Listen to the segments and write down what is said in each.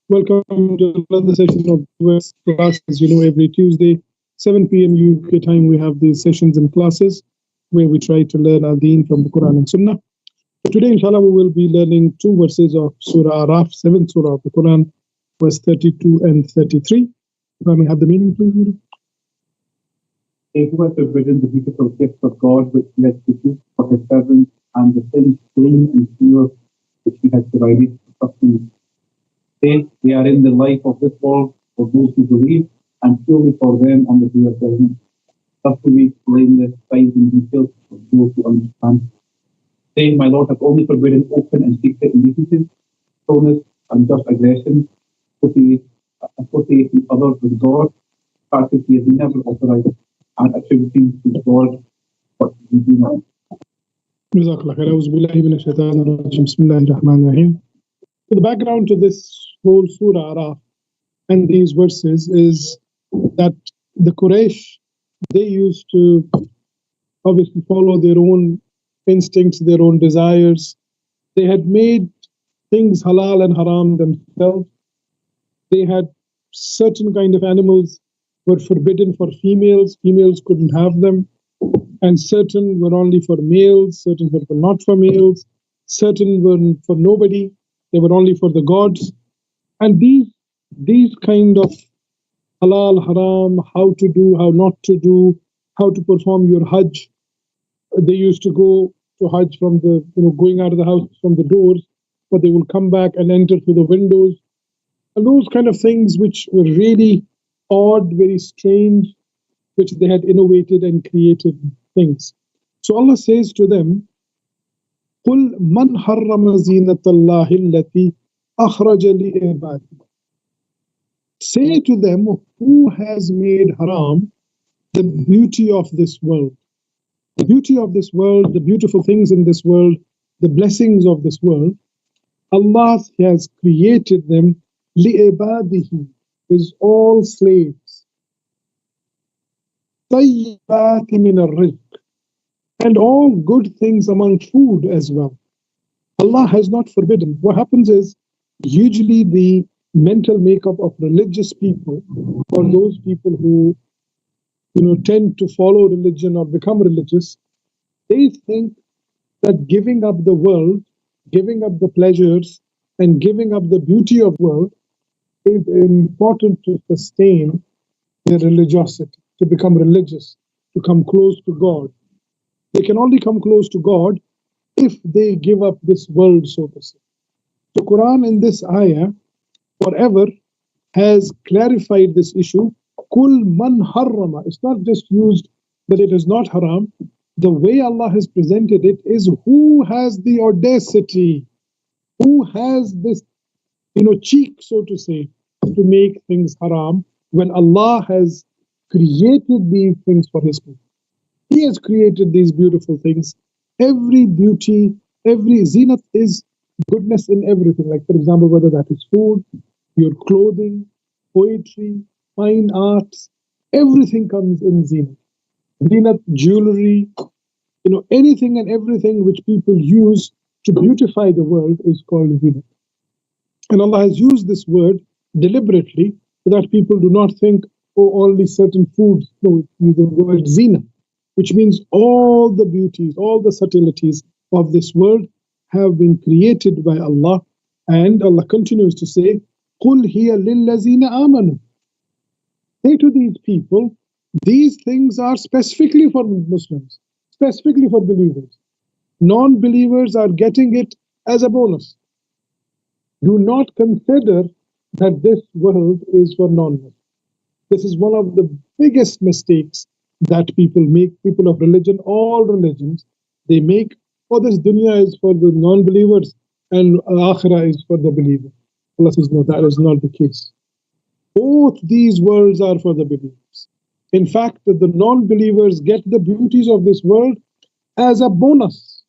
Welcome to another session of West class. As you know, every Tuesday, 7 p.m. UK time, we have these sessions and classes where we try to learn Al Deen from the Quran and Sunnah. Today, inshallah, we will be learning two verses of Surah Ahraf, seventh Surah of the Quran, verse 32 and 33. If I may have the meaning, please. They who have forbidden the beautiful gifts of God which he has produced for his servants, and the things clean and pure which he has provided for sustenance. They are in the life of this world for those who believe, and surely for them on the day of judgment. Thus do we explain this signs and details for those who understand. Saying, my Lord has only forbidden open and secret indecencies, slowness, unjust aggression, associating others with God, practice he has never authorized, and attributing to God what he do not. So the background to this whole Surah Ahraf and these verses is that the Quraysh, they used to obviously follow their own instincts, their own desires. They had made things halal and haram themselves. They had certain kind of animals were forbidden for females. Females couldn't have them. And certain were only for males, certain were not for males, certain were for nobody. They were only for the gods. And these kind of halal, haram, how to do, how not to do, how to perform your Hajj. They used to go to Hajj from the, going out of the house from the doors, but they will come back and enter through the windows. And those kind of things which were really odd, very strange, which they had innovated and created things. So Allah says to them, قُلْ مَنْ حَرَّمَ زِينَةَ اللَّهِ الَّتِي أَخْرَجَ لِعِبَادِهِ. Say to them, who has made haram the beauty of this world? The beauty of this world, the beautiful things in this world, the blessings of this world, Allah has created them, لِعِبَادِهِ, is all slaves. طَيِّبَاتِ مِنَ الرِّزْقِ, and all good things among food as well. Allah has not forbidden. What happens is, usually the mental makeup of religious people, or those people who tend to follow religion or become religious, they think that giving up the world, giving up the pleasures, and giving up the beauty of world is important to sustain their religiosity, to become religious, to come close to God. They can only come close to God if they give up this world, so to say. So Quran in this ayah forever has clarified this issue. Kul man harrama. It's not just used that it is not haram. The way Allah has presented it is who has the audacity, who has this cheek, so to say, to make things haram when Allah has created these things for His people. He has created these beautiful things. Every beauty, every zinat is goodness in everything. Like, for example, whether that is food, your clothing, poetry, fine arts, everything comes in zinat. Zinat, jewelry, anything and everything which people use to beautify the world is called zinat. And Allah has used this word deliberately so that people do not think, oh, only certain foods. No, use the word zinat, which means all the beauties, all the subtleties of this world have been created by Allah. And Allah continues to say, قُلْ هِيَ لِلَّذِينَ آمَنُوا. Say to these people, these things are specifically for Muslims, specifically for believers. Non-believers are getting it as a bonus. Do not consider that this world is for non-Muslims. This is one of the biggest mistakes that people make, people of religion, all religions, they make. Oh, this dunya is for the non-believers and akhirah is for the believers. Allah says, no, that is not the case. Both these worlds are for the believers. In fact, the non-believers get the beauties of this world as a bonus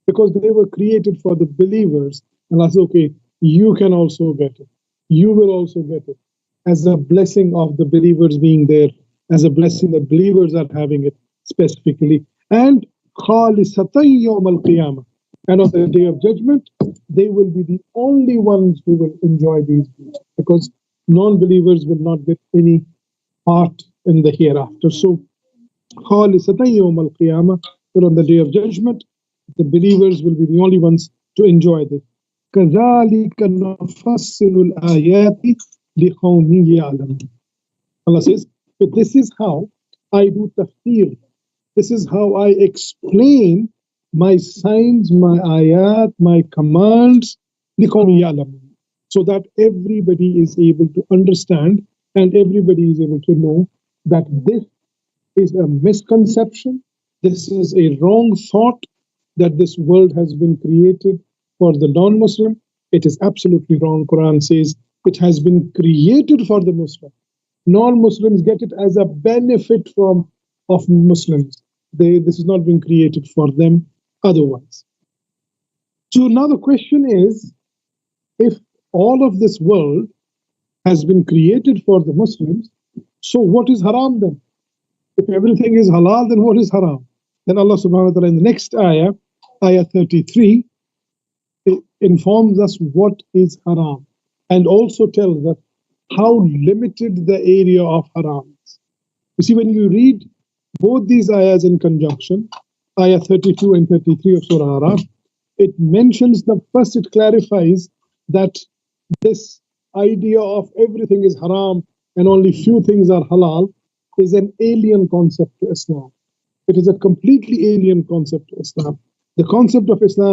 because they were created for the believers. And Allah says, okay, you can also get it. You will also get it as a blessing of the believers being there, as a blessing that believers are having it specifically. And khalisatan yawm al-qiyamah. And on the day of judgment, they will be the only ones who will enjoy these goods, because non-believers will not get any part in the hereafter. So, خالصة يوم القيامة, but on the day of judgment, the believers will be the only ones to enjoy this. كذلك نفصل الآيات لقوم يعلمون. Allah says, but this is how I do tafsir. This is how I explain my signs, my ayat, my commands, لقوم يعلمون, so that everybody is able to understand and everybody is able to know that this is a misconception, this is a wrong thought, that this world has been created for the non-Muslim. It is absolutely wrong. Quran says it has been created for the Muslim. Non-Muslims get it as a benefit of Muslims. This is not being created for them otherwise. So now the question is, if all of this world has been created for the Muslims, so what is haram then? If everything is halal, then what is haram? Then Allah subhanahu wa ta'ala in the next ayah, ayah 33, it informs us what is haram, and also tells us how limited the area of haram is. You see, when you read both these ayahs in conjunction, ayah 32 and 33 of Surah Ahraf, it mentions first, it clarifies that this idea of everything is haram and only few things are halal is an alien concept to Islam. It is a completely alien concept to Islam. The concept of Islam